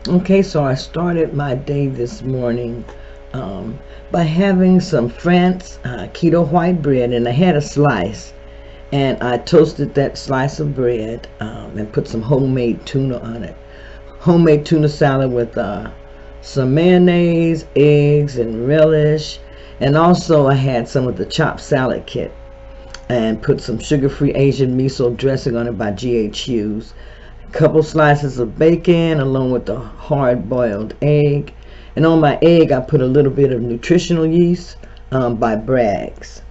Okay, so I started my day this morning um, by having some France keto white bread, and I had a slice, and I toasted that slice of bread and put some homemade tuna on it. Homemade tuna salad with some mayonnaise, eggs, and relish, and also I had some of the chopped salad kit and put some sugar-free Asian miso dressing on it by G.H. Hughes. Couple slices of bacon along with the hard-boiled egg. And on my egg, I put a little bit of nutritional yeast by Bragg's.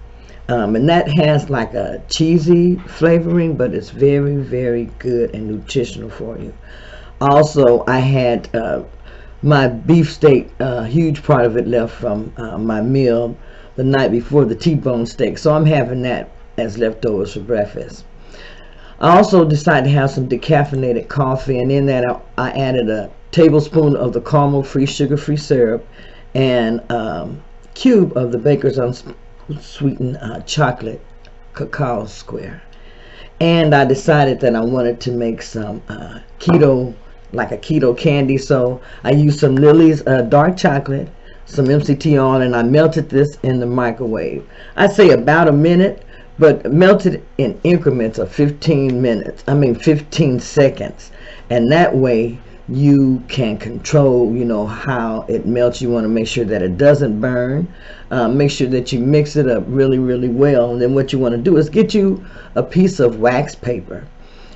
And that has like a cheesy flavoring, but it's very, very good and nutritional for you. Also, I had my beefsteak, a huge part of it left from my meal the night before, the T-bone steak. So I'm having that as leftovers for breakfast. I also decided to have some decaffeinated coffee, and in that I added a tablespoon of the caramel-free, sugar-free syrup and cube of the Baker's unsweetened chocolate cacao square. And I decided that I wanted to make some keto, like a keto candy, so I used some Lily's dark chocolate, some MCT on, and I melted this in the microwave. I'd say about a minute, but melted in increments of 15 seconds. And that way you can control, how it melts. You want to make sure that it doesn't burn. Make sure that you mix it up really, really well. And then what you want to do is get you a piece of wax paper.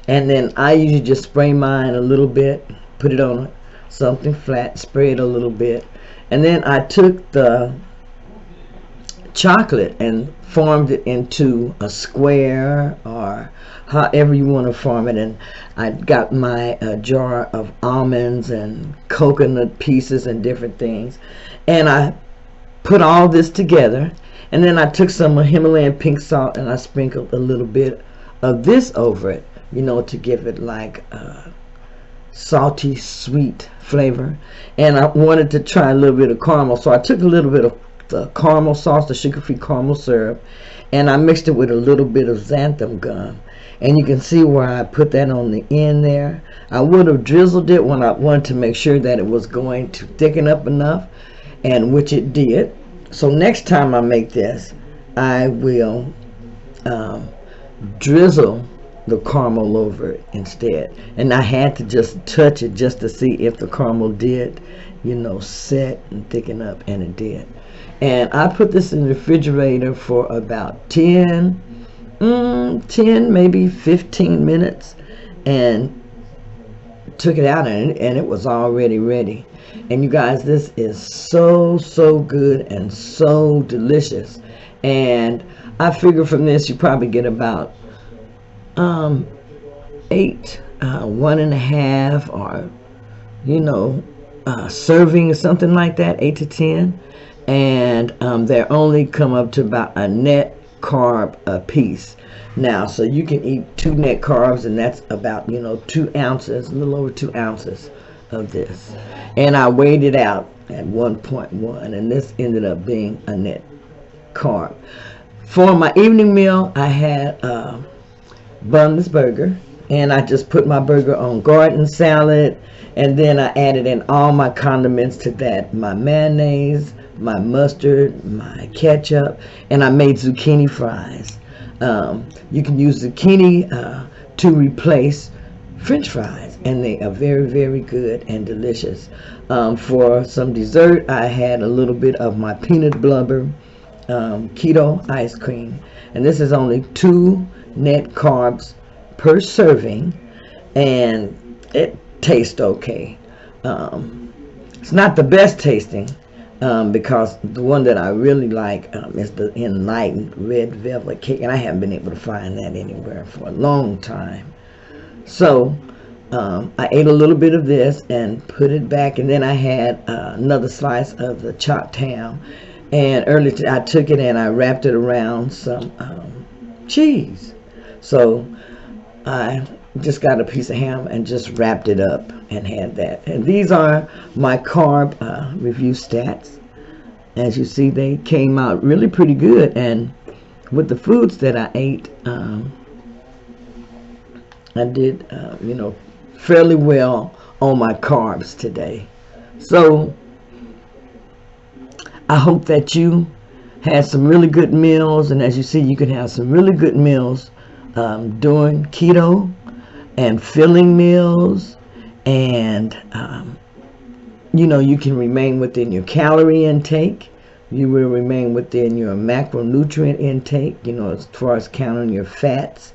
And then I usually just spray mine a little bit, put it on something flat, spray it a little bit. And then I took the chocolate and formed it into a square, or however you want to form it. And I got my jar of almonds and coconut pieces and different things, and I put all this together. And then I took some Himalayan pink salt and I sprinkled a little bit of this over it, to give it like a salty sweet flavor. And I wanted to try a little bit of caramel, so I took a little bit of the caramel sauce, the sugar-free caramel syrup, and I mixed it with a little bit of xanthan gum. And you can see where I put that on the end there. I would have drizzled it when I wanted to make sure that it was going to thicken up enough, and which it did. So next time I make this, I will drizzle the caramel over it instead. And I had to just touch it just to see if the caramel did, set and thicken up, and it did. And I put this in the refrigerator for about 10, maybe 15 minutes, and took it out, and it was already ready. And you guys, this is so, so good and so delicious. And I figure from this you probably get about 8, 1.5, or serving or something like that, 8 to 10. And they only come up to about a net carb a piece. Now, so you can eat 2 net carbs, and that's about 2 ounces, a little over 2 ounces of this. And I weighed it out at 1.1, and this ended up being a net carb. For my evening meal, I had bunless burger, and I just put my burger on garden salad, and then I added in all my condiments to that, my mayonnaise, my mustard, my ketchup, and I made zucchini fries. You can use zucchini to replace French fries, and they are very, very good and delicious. For some dessert, I had a little bit of my peanut blubber keto ice cream, and this is only 2 net carbs per serving, and it tastes okay. It's not the best tasting, because the one that I really like is the enlightened red velvet cake, and I haven't been able to find that anywhere for a long time. So I ate a little bit of this and put it back, and then I had another slice of the chopped ham, and earlier I took it and I wrapped it around some cheese. So I just got a piece of ham and just wrapped it up and had that. And these are my carb review stats. As you see, they came out really pretty good. And with the foods that I ate, I did, fairly well on my carbs today. So I hope that you had some really good meals, and as you see, you can have some really good meals during keto, and filling meals, and you can remain within your calorie intake. You will remain within your macronutrient intake, as far as counting your fats,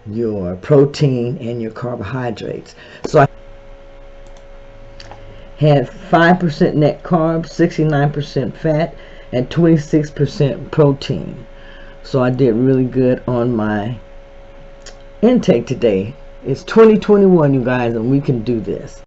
your protein, and your carbohydrates. So I had 5% net carbs, 69% fat, and 26% protein. So I did really good on my intake today. It's 2021, you guys, and we can do this.